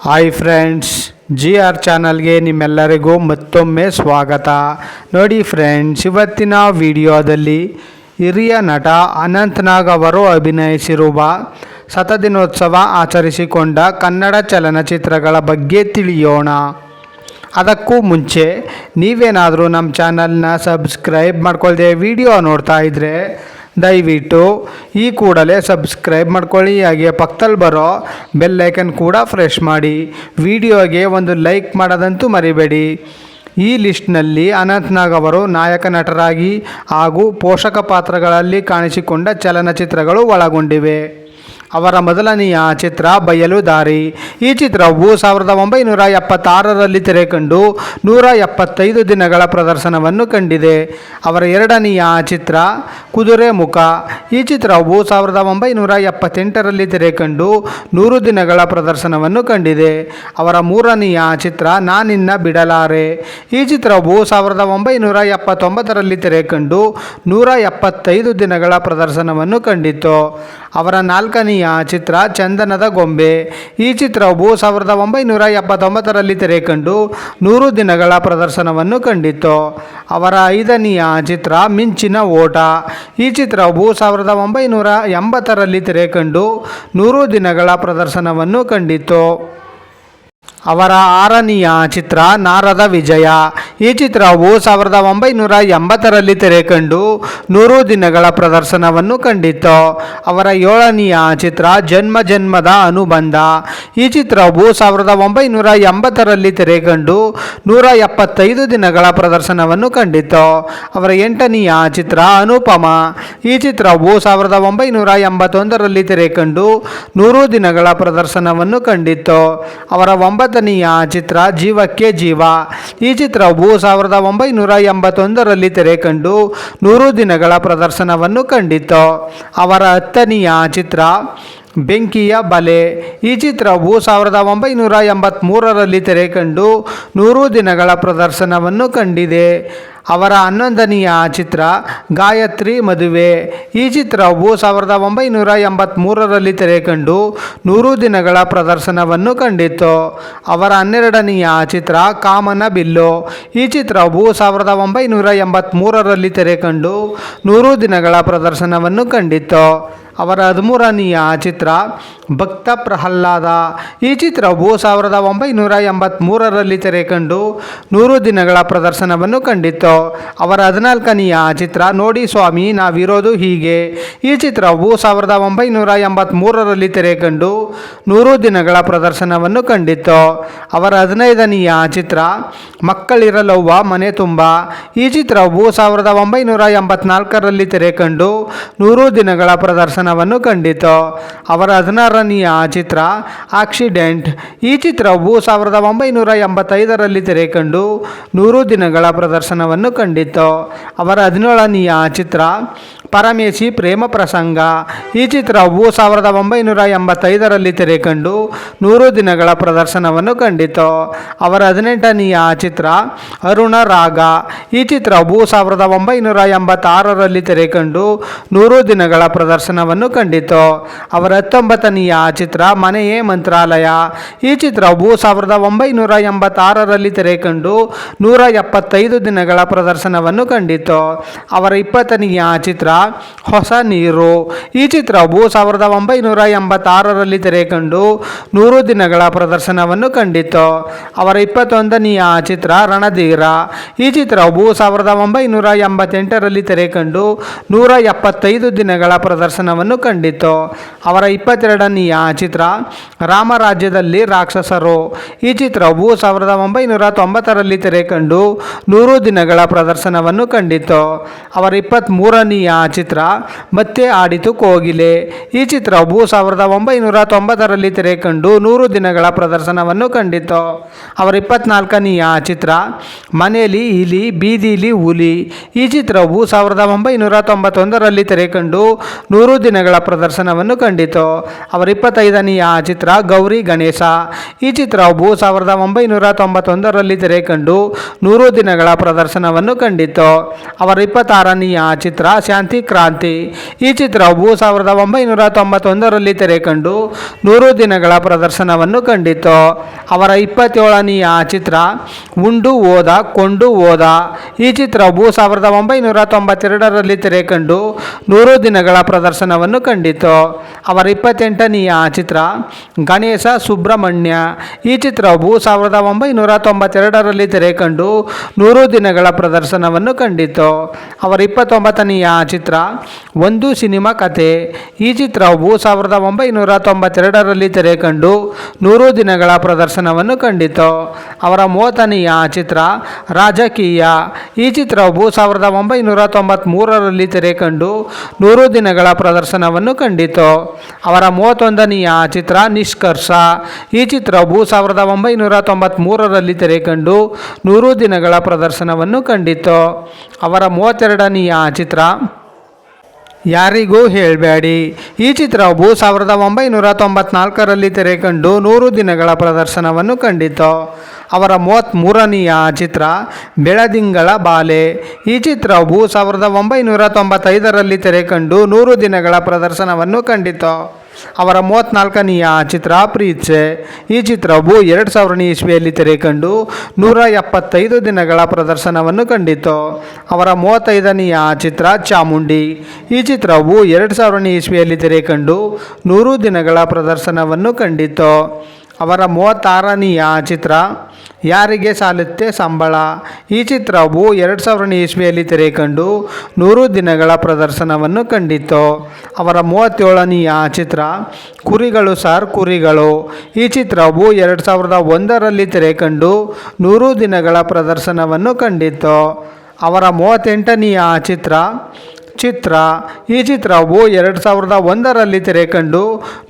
Hi friends, G R ಚಾನಲ್ಗೆ ನಿಮ್ಮೆಲ್ಲರಿಗೂ ಮತ್ತೊಮ್ಮೆ ಸ್ವಾಗತ. ನೋಡಿ ಫ್ರೆಂಡ್ಸ್, ಇವತ್ತಿನ ವಿಡಿಯೋದಲ್ಲಿ ಹಿರಿಯ ನಟ ಅನಂತ್ ನಾಗ್ ಅವರು ಅಭಿನಯಿಸಿರುವ ಶತದಿನೋತ್ಸವ ಆಚರಿಸಿಕೊಂಡ ಕನ್ನಡ ಚಲನಚಿತ್ರಗಳ ಬಗ್ಗೆ ತಿಳಿಯೋಣ. ಅದಕ್ಕೂ ಮುಂಚೆ ನೀವೇನಾದರೂ ನಮ್ಮ ಚಾನಲ್ನ ಸಬ್ಸ್ಕ್ರೈಬ್ ಮಾಡ್ಕೊಳ್ದೆ ವಿಡಿಯೋ ನೋಡ್ತಾ ಇದ್ದರೆ ದಯವಿಟ್ಟು ಈ ಕೂಡಲೇ ಸಬ್ಸ್ಕ್ರೈಬ್ ಮಾಡ್ಕೊಳ್ಳಿ. ಹಾಗೆ ಪಕ್ಕದಲ್ಲಿ ಬರೋ ಬೆಲ್ ಐಕನ್ ಕೂಡ ಪ್ರೆಸ್ ಮಾಡಿ. ವಿಡಿಯೋಗೆ ಒಂದು ಲೈಕ್ ಮಾಡೋದಂತೂ ಮರಿಬೇಡಿ. ಈ ಲಿಸ್ಟ್ನಲ್ಲಿ ಅನಂತ್ ನಾಗ್ ಅವರು ನಾಯಕ ನಟರಾಗಿ ಹಾಗೂ ಪೋಷಕ ಪಾತ್ರಗಳಲ್ಲಿ ಕಾಣಿಸಿಕೊಂಡ ಚಲನಚಿತ್ರಗಳು ಒಳಗೊಂಡಿವೆ. ಅವರ ಮೊದಲನೆಯ ಚಿತ್ರ ಬಯಲುದಾರಿ. ಈ ಚಿತ್ರವು 1976ರಲ್ಲಿ ತೆರೆಕಂಡು 175 ದಿನಗಳ ಪ್ರದರ್ಶನವನ್ನು ಕಂಡಿದೆ. ಅವರ ಎರಡನೆಯ ಚಿತ್ರ ಕುದುರೆಮುಖ. ಈ ಚಿತ್ರವು 1978ರಲ್ಲಿ ತೆರೆಕಂಡು 100 ದಿನಗಳ ಪ್ರದರ್ಶನವನ್ನು ಕಂಡಿದೆ. ಅವರ ಮೂರನೆಯ ಚಿತ್ರ ನಾನಿನ್ನ ಬಿಡಲಾರೆ. ಈ ಚಿತ್ರವು 1979ರಲ್ಲಿ ತೆರೆಕಂಡು 175 ದಿನಗಳ ಪ್ರದರ್ಶನವನ್ನು ಕಂಡಿತು. ಅವರ ನಾಲ್ಕನೆಯ ಚಿತ್ರ ಚಂದನದ ಗೊಂಬೆ. ಈ ಚಿತ್ರವು 1979ರಲ್ಲಿ ತೆರೆಕಂಡು 100 ದಿನಗಳ ಪ್ರದರ್ಶನವನ್ನು ಕಂಡಿತು. ಅವರ ಐದನೆಯ ಚಿತ್ರ ಮಿಂಚಿನ ಓಟ. ಈ ಚಿತ್ರವು 1980ರಲ್ಲಿ ತೆರೆಕಂಡು 100 ದಿನಗಳ ಪ್ರದರ್ಶನವನ್ನು ಕಂಡಿತು. ಅವರ ಆರನೆಯ ಚಿತ್ರ ನಾರದ ವಿಜಯ. ಈ ಚಿತ್ರವು 1980ರಲ್ಲಿ ತೆರೆಕಂಡು 100 ದಿನಗಳ ಪ್ರದರ್ಶನವನ್ನು ಕಂಡಿತು. ಅವರ ಏಳನೆಯ ಚಿತ್ರ ಜನ್ಮ ಜನ್ಮದ ಅನುಬಂಧ. ಈ ಚಿತ್ರವು 1980ರಲ್ಲಿ ತೆರೆಕಂಡು 175 ದಿನಗಳ ಪ್ರದರ್ಶನವನ್ನು ಕಂಡಿತು. ಅವರ ಎಂಟನೆಯ ಚಿತ್ರ ಅನುಪಮ. ಈ ಚಿತ್ರವು 1981ರಲ್ಲಿ ತೆರೆಕಂಡು 100 ದಿನಗಳ ಪ್ರದರ್ಶನವನ್ನು ಕಂಡಿತು. ಅವರ ಒಂಬತ್ತನೆಯ ಚಿತ್ರ ಜೀವಕ್ಕೆ ಜೀವ. ಈ ಚಿತ್ರವು 1981ರಲ್ಲಿ ತೆರೆಕಂಡು 100 ದಿನಗಳ ಪ್ರದರ್ಶನವನ್ನು ಕಂಡಿತು. ಅವರ ಹತ್ತನೆಯ ಚಿತ್ರ ಬೆಂಕಿಯ ಬಲೆ. ಈ ಚಿತ್ರವು 1983ರಲ್ಲಿ ತೆರೆಕಂಡು 100 ದಿನಗಳ ಪ್ರದರ್ಶನವನ್ನು ಕಂಡಿದೆ. ಅವರ 11ನೆಯ ಚಿತ್ರ ಗಾಯತ್ರಿ ಮದುವೆ. ಈ ಚಿತ್ರವು 1983ರಲ್ಲಿ ತೆರೆಕಂಡು 100 ದಿನಗಳ ಪ್ರದರ್ಶನವನ್ನು ಕಂಡಿತು. ಅವರ 12ನೆಯ ಚಿತ್ರ ಕಾಮನ ಬಿಲ್ಲು. ಈ ಚಿತ್ರವು 1983ರಲ್ಲಿ ತೆರೆಕಂಡು 100 ದಿನಗಳ ಪ್ರದರ್ಶನವನ್ನು ಕಂಡಿತು. ಅವರ 13ನೆಯ ಚಿತ್ರ ಭಕ್ತ ಪ್ರಹ್ಲಾದ. ಈ ಚಿತ್ರವು 1983ರಲ್ಲಿ ತೆರೆಕಂಡು 100 ದಿನಗಳ ಪ್ರದರ್ಶನವನ್ನು ಕಂಡಿತು. ಅವರ 14ನೆಯ ಚಿತ್ರ ನೋಡಿ ಸ್ವಾಮಿ ನಾವಿರೋದು ಹೀಗೆ. ಈ ಚಿತ್ರವು 1983ರಲ್ಲಿ ತೆರೆಕಂಡು 100 ದಿನಗಳ ಪ್ರದರ್ಶನವನ್ನು ಕಂಡಿತು. ಅವರ 15ನೆಯ ಚಿತ್ರ ಮಕ್ಕಳಿರಲವ್ವ ಮನೆ ತುಂಬ. ಈ ಚಿತ್ರವು 1984ರಲ್ಲಿ ತೆರೆಕಂಡು 100 ದಿನಗಳ ಪ್ರದರ್ಶನವನ್ನು ಕಂಡಿತು. ಅವರ 16ನೆಯ ಚಿತ್ರ ಆಕ್ಸಿಡೆಂಟ್. ಈ ಚಿತ್ರವು 1985ರಲ್ಲಿ ತೆರೆಕಂಡು 100 ದಿನಗಳ ಪ್ರದರ್ಶನವನ್ನು ಕಂಡಿತು. ಅವರ 17ನೆಯ ಚಿತ್ರ ಪರಮೇಶಿ ಪ್ರೇಮ ಪ್ರಸಂಗ. ಈ ಚಿತ್ರವು 1985ರಲ್ಲಿ ತೆರೆಕಂಡು 100 ದಿನಗಳ ಪ್ರದರ್ಶನವನ್ನು ಕಂಡಿತು. ಅವರ 18ನೆಯ ಚಿತ್ರ ಅರುಣ ರಾಗ. ಈ ಚಿತ್ರವು 1986ರಲ್ಲಿ ತೆರೆಕಂಡು 100 ದಿನಗಳ ಪ್ರದರ್ಶನವನ್ನು ಕಂಡಿತು. ಅವರ 19ನೆಯ ಚಿತ್ರ ಮನೆಯೇ ಮಂತ್ರಾಲಯ. ಈ ಚಿತ್ರವು 1986ರಲ್ಲಿ ತೆರೆಕಂಡು 175 ದಿನಗಳ ಪ್ರದರ್ಶನವನ್ನು ಕಂಡಿತು. ಅವರ 20ನೆಯ ಚಿತ್ರ ಹೊಸ ನೀರು. ಈ ಚಿತ್ರವು 1986ರಲ್ಲಿ ತೆರೆಕಂಡು 100 ದಿನಗಳ ಪ್ರದರ್ಶನವನ್ನು ಕಂಡಿತು. ಅವರ 21ನೆಯ ಚಿತ್ರ ರಣಧೀರ. ಈ ಚಿತ್ರವು 1988ರಲ್ಲಿ ತೆರೆಕಂಡು 175 ದಿನಗಳ ಪ್ರದರ್ಶನವನ್ನು ಕಂಡಿತು. ಅವರ 22ನೆಯ ಚಿತ್ರ ರಾಮರಾಜ್ಯದಲ್ಲಿ ರಾಕ್ಷಸರು. ಈ ಚಿತ್ರವು 1990ರಲ್ಲಿ ತೆರೆಕಂಡು 100 ದಿನಗಳ ಪ್ರದರ್ಶನವನ್ನು ಕಂಡಿತು. ಅವರ 23ನೆಯ ಚಿತ್ರ ಮತ್ತೆ ಆಡಿತು ಕೋಗಿಲೆ. ಈ ಚಿತ್ರವು 1990ರಲ್ಲಿ ತೆರೆಕಂಡು 100 ದಿನಗಳ ಪ್ರದರ್ಶನವನ್ನು ಕಂಡಿತು. ಅವರ 24ನೆಯ ಚಿತ್ರ ಮನೆಯಲ್ಲಿ ಇಲಿ ಬೀದಿಲಿ ಹುಲಿ. ಈ ಚಿತ್ರವು 1991ರಲ್ಲಿ ತೆರೆಕಂಡು 100 ದಿನಗಳ ಪ್ರದರ್ಶನವನ್ನು ಕಂಡಿತು. ಅವರ 25ನೆಯ ಚಿತ್ರ ಗೌರಿ ಗಣೇಶ. ಈ ಚಿತ್ರವು 1991ರಲ್ಲಿ ತೆರೆಕಂಡು 100 ದಿನಗಳ ಪ್ರದರ್ಶನವನ್ನು ಕಂಡಿತು. ಅವರ 26ನೆಯ ಚಿತ್ರ ಶಾಂತಿ ಕ್ರಾಂತಿ. ಈ ಚಿತ್ರವು 1991ರಲ್ಲಿ ತೆರೆಕಂಡು 100 ದಿನಗಳ ಪ್ರದರ್ಶನವನ್ನು ಕಂಡಿತು. ಅವರ 27ನೆಯ ಚಿತ್ರ ಉಂಡು ಓದ ಕೊಂಡು ಓದ. ಈ ಚಿತ್ರವು 1992ರಲ್ಲಿ ತೆರೆಕಂಡು 100 ದಿನಗಳ ಪ್ರದರ್ಶನವನ್ನು ಕಂಡಿತು. ಅವರ 28ನೆಯ ಚಿತ್ರ ಗಣೇಶ ಸುಬ್ರಹ್ಮಣ್ಯ. ಈ ಚಿತ್ರವು 1992ರಲ್ಲಿ ತೆರೆಕಂಡು 100 ದಿನಗಳ ಪ್ರದರ್ಶನವನ್ನು ಕಂಡಿತು. ಅವರ 29ನೆಯ ಚಿತ್ರ ಒಂದು ಸಿನಿಮಾ ಕಥೆ. ಈ ಚಿತ್ರವು 1992ರಲ್ಲಿ ತೆರೆಕಂಡು 100 ದಿನಗಳ ಪ್ರದರ್ಶನವನ್ನು ಕಂಡಿತು. ಅವರ 30ನೆಯ ಚಿತ್ರ ರಾಜಕೀಯ. ಈ ಚಿತ್ರವು 1993ರಲ್ಲಿ ತೆರೆಕಂಡು 100 ದಿನಗಳ ಪ್ರದರ್ಶನವನ್ನು ಕಂಡಿತು. ಅವರ 31ನೆಯ ಚಿತ್ರ ನಿಷ್ಕರ್ಷ. ಈ ಚಿತ್ರವು 1993ರಲ್ಲಿ ತೆರೆಕಂಡು 100 ದಿನಗಳ ಪ್ರದರ್ಶನವನ್ನು ಕಂಡಿತು. ಅವರ 32ನೆಯ ಚಿತ್ರ ಯಾರಿಗೂ ಹೇಳಬೇಡಿ. ಈ ಚಿತ್ರವು 1994ರಲ್ಲಿ ತೆರೆಕಂಡು 100 ದಿನಗಳ ಪ್ರದರ್ಶನವನ್ನು ಕಂಡಿತು. ಅವರ 33ನೆಯ ಚಿತ್ರ ಬೆಳದಿಂಗಳ ಬಾಲೆ. ಈ ಚಿತ್ರವು 1995ರಲ್ಲಿ ತೆರೆಕಂಡು 100 ದಿನಗಳ ಪ್ರದರ್ಶನವನ್ನು ಕಂಡಿತು. ಅವರ 34ನೆಯ ಚಿತ್ರ ಪ್ರೀತ್ಸೆ. ಈ ಚಿತ್ರವು 2000ನೇ ಇಸ್ವಿಯಲ್ಲಿ ತೆರೆಕಂಡು 175 ದಿನಗಳ ಪ್ರದರ್ಶನವನ್ನು ಕಂಡಿತು. ಅವರ 35ನೆಯ ಚಿತ್ರ ಚಾಮುಂಡಿ. ಈ ಚಿತ್ರವು 2000ನೇ ಇಸ್ವಿಯಲ್ಲಿ ತೆರೆಕಂಡು 100 ದಿನಗಳ ಪ್ರದರ್ಶನವನ್ನು ಕಂಡಿತು. ಅವರ 36ನೆಯ ಚಿತ್ರ ಯಾರಿಗೆ ಸಾಲುತ್ತೆ ಸಂಬಳ. ಈ ಚಿತ್ರವು 2000ನೇ ಇಸ್ವಿಯಲ್ಲಿ ತೆರೆಕಂಡು 100 ದಿನಗಳ ಪ್ರದರ್ಶನವನ್ನು ಕಂಡಿತು. ಅವರ 37ನೆಯ ಚಿತ್ರ ಕುರಿಗಳು ಸಾರ್ ಕುರಿಗಳು. ಈ ಚಿತ್ರವು 2001ರಲ್ಲಿ ತೆರೆಕಂಡು 100 ದಿನಗಳ ಪ್ರದರ್ಶನವನ್ನು ಕಂಡಿತು. ಅವರ 38ನೆಯ ಚಿತ್ರ ಚಿತ್ರ. ಈ ಚಿತ್ರವು 2001ರಲ್ಲಿ ತೆರೆಕಂಡು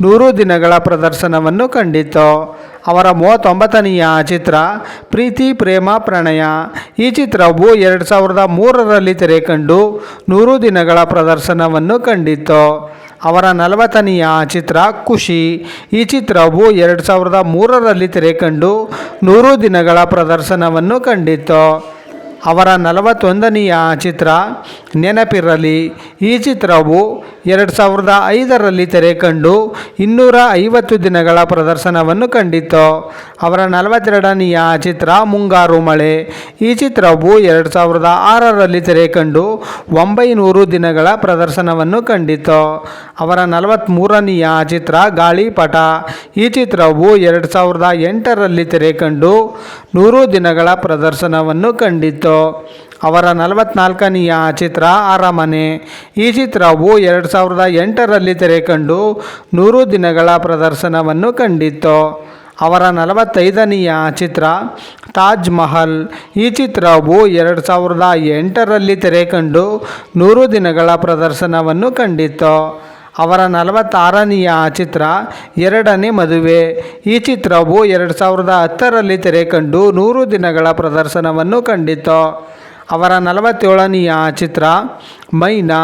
100 ದಿನಗಳ ಪ್ರದರ್ಶನವನ್ನು ಕಂಡಿತು. ಅವರ 39ನೆಯ ಚಿತ್ರ ಪ್ರೀತಿ ಪ್ರೇಮ ಪ್ರಣಯ. ಈ ಚಿತ್ರವು 2003ರಲ್ಲಿ ತೆರೆಕಂಡು 100 ದಿನಗಳ ಪ್ರದರ್ಶನವನ್ನು ಕಂಡಿತು. ಅವರ 40ನೆಯ ಚಿತ್ರ ಖುಷಿ. ಈ ಚಿತ್ರವು 2003ರಲ್ಲಿ ತೆರೆಕಂಡು 100 ದಿನಗಳ ಪ್ರದರ್ಶನವನ್ನು ಕಂಡಿತು. ಅವರ 41ನೆಯ ಚಿತ್ರ ನೆನಪಿರಲಿ. ಈ ಚಿತ್ರವು 2005ರಲ್ಲಿ ತೆರೆಕಂಡು 250 ದಿನಗಳ ಪ್ರದರ್ಶನವನ್ನು ಕಂಡಿತು. ಅವರ 42ನೆಯ ಚಿತ್ರ ಮುಂಗಾರು ಮಳೆ. ಈ ಚಿತ್ರವು 2006ರಲ್ಲಿ ತೆರೆಕಂಡು 900 ದಿನಗಳ ಪ್ರದರ್ಶನವನ್ನು ಕಂಡಿತು. ಅವರ 43ನೆಯ ಚಿತ್ರ ಗಾಳಿಪಟ. ಈ ಚಿತ್ರವು 2008ರಲ್ಲಿ ತೆರೆಕಂಡು 100 ದಿನಗಳ ಪ್ರದರ್ಶನವನ್ನು ಕಂಡಿತು. ಅವರ 44ನೆಯ ಚಿತ್ರ ಅರಮನೆ. ಈ ಚಿತ್ರವು 2008ರಲ್ಲಿ ತೆರೆಕಂಡು 100 ದಿನಗಳ ಪ್ರದರ್ಶನವನ್ನು ಕಂಡಿತು. ಅವರ 45ನೆಯ ಚಿತ್ರ ತಾಜ್ ಮಹಲ್. ಈ ಚಿತ್ರವು 2008ರಲ್ಲಿ ತೆರೆಕಂಡು 100 ದಿನಗಳ ಪ್ರದರ್ಶನವನ್ನು ಕಂಡಿತು. ಅವರ 46ನೆಯ ಚಿತ್ರ ಎರಡನೇ ಮದುವೆ. ಈ ಚಿತ್ರವು 2010ರಲ್ಲಿ ತೆರೆಕಂಡು 100 ದಿನಗಳ ಪ್ರದರ್ಶನವನ್ನು ಕಂಡಿತು. ಅವರ 47ನೆಯ ಚಿತ್ರ ಮೈನಾ.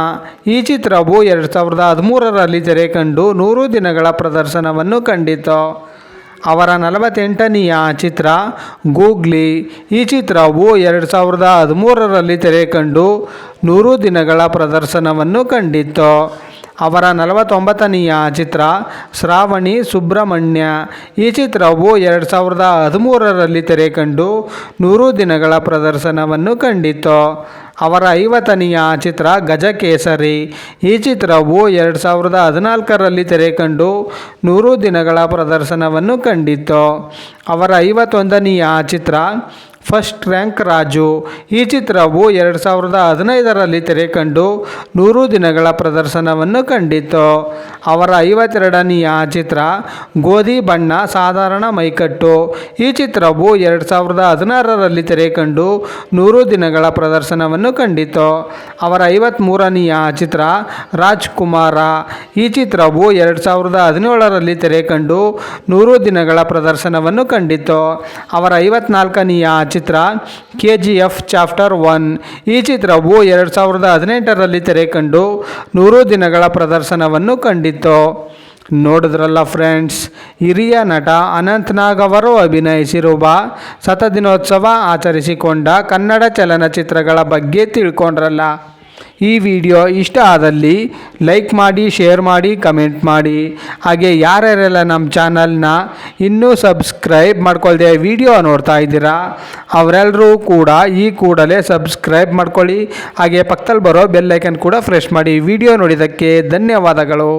ಈ ಚಿತ್ರವು 2013ರಲ್ಲಿ ತೆರೆಕಂಡು 100 ದಿನಗಳ ಪ್ರದರ್ಶನವನ್ನು ಕಂಡಿತು. ಅವರ 48ನೆಯ ಚಿತ್ರ ಗೂಗ್ಲಿ. ಈ ಚಿತ್ರವು 2013ರಲ್ಲಿ ತೆರೆಕಂಡು 100 ದಿನಗಳ ಪ್ರದರ್ಶನವನ್ನು ಕಂಡಿತು. ಅವರ 49ನೆಯ ಚಿತ್ರ ಶ್ರಾವಣಿ ಸುಬ್ರಹ್ಮಣ್ಯ. ಈ ಚಿತ್ರವು 2013ರಲ್ಲಿ ತೆರೆಕಂಡು 100 ದಿನಗಳ ಪ್ರದರ್ಶನವನ್ನು ಕಂಡಿತು. ಅವರ 50ನೆಯ ಚಿತ್ರ ಗಜಕೇಸರಿ. ಈ ಚಿತ್ರವು 2014ರಲ್ಲಿ ತೆರೆಕಂಡು 100 ದಿನಗಳ ಪ್ರದರ್ಶನವನ್ನು ಕಂಡಿತು. ಅವರ 51ನೆಯ ಚಿತ್ರ ಫಸ್ಟ್ ರ್ಯಾಂಕ್ ರಾಜು. ಈ ಚಿತ್ರವು 2015ರಲ್ಲಿ ತೆರೆಕಂಡು 100 ದಿನಗಳ ಪ್ರದರ್ಶನವನ್ನು ಕಂಡಿತು. ಅವರ 52ನೆಯ ಚಿತ್ರ ಗೋಧಿ ಬಣ್ಣ ಸಾಧಾರಣ ಮೈಕಟ್ಟು. ಈ ಚಿತ್ರವು 2016ರಲ್ಲಿ ತೆರೆಕಂಡು 100 ದಿನಗಳ ಪ್ರದರ್ಶನವನ್ನು ಕಂಡಿತು. ಅವರ 53ನೆಯ ಚಿತ್ರ ರಾಜ್ಕುಮಾರ. ಈ ಚಿತ್ರವು 2017ರಲ್ಲಿ ತೆರೆಕಂಡು 100 ದಿನಗಳ ಪ್ರದರ್ಶನವನ್ನು ಕಂಡಿತು. ಅವರ 54ನೆಯ ಚಿತ್ರ KGF ಚಾಪ್ಟರ್ 1. ಈ ಚಿತ್ರವು 2018ರಲ್ಲಿ ತೆರೆಕಂಡು 100 ದಿನಗಳ ಪ್ರದರ್ಶನವನ್ನು ಕಂಡಿತು. ನೋಡಿದ್ರಲ್ಲ ಫ್ರೆಂಡ್ಸ್, ಹಿರಿಯ ನಟ ಅನಂತ್ ನಾಗ್ ಅವರು ಅಭಿನಯಿಸಿರುವ ಶತದಿನೋತ್ಸವ ಆಚರಿಸಿಕೊಂಡ ಕನ್ನಡ ಚಲನಚಿತ್ರಗಳ ಬಗ್ಗೆ ತಿಳ್ಕೊಂಡ್ರಲ್ಲ. ಈ ವಿಡಿಯೋ ಇಷ್ಟ ಆದಲ್ಲಿ ಲೈಕ್ ಮಾಡಿ, ಶೇರ್ ಮಾಡಿ, ಕಮೆಂಟ್ ಮಾಡಿ. ಹಾಗೆ ಯಾರ್ಯಾರೆಲ್ಲ ನಮ್ಮ ಚಾನಲ್ನ ಇನ್ನೂ ಸಬ್ಸ್ಕ್ರೈಬ್ ಮಾಡ್ಕೊಳ್ದೆ ವಿಡಿಯೋ ನೋಡ್ತಾ ಇದ್ದೀರಾ ಅವರೆಲ್ಲರೂ ಕೂಡ ಈ ಕೂಡಲೇ ಸಬ್ಸ್ಕ್ರೈಬ್ ಮಾಡ್ಕೊಳ್ಳಿ. ಹಾಗೆ ಪಕ್ಕದಲ್ಲಿ ಬರೋ ಬೆಲ್ ಐಕನ್ ಕೂಡ ಪ್ರೆಸ್ ಮಾಡಿ. ವಿಡಿಯೋ ನೋಡಿದ್ದಕ್ಕೆ ಧನ್ಯವಾದಗಳು.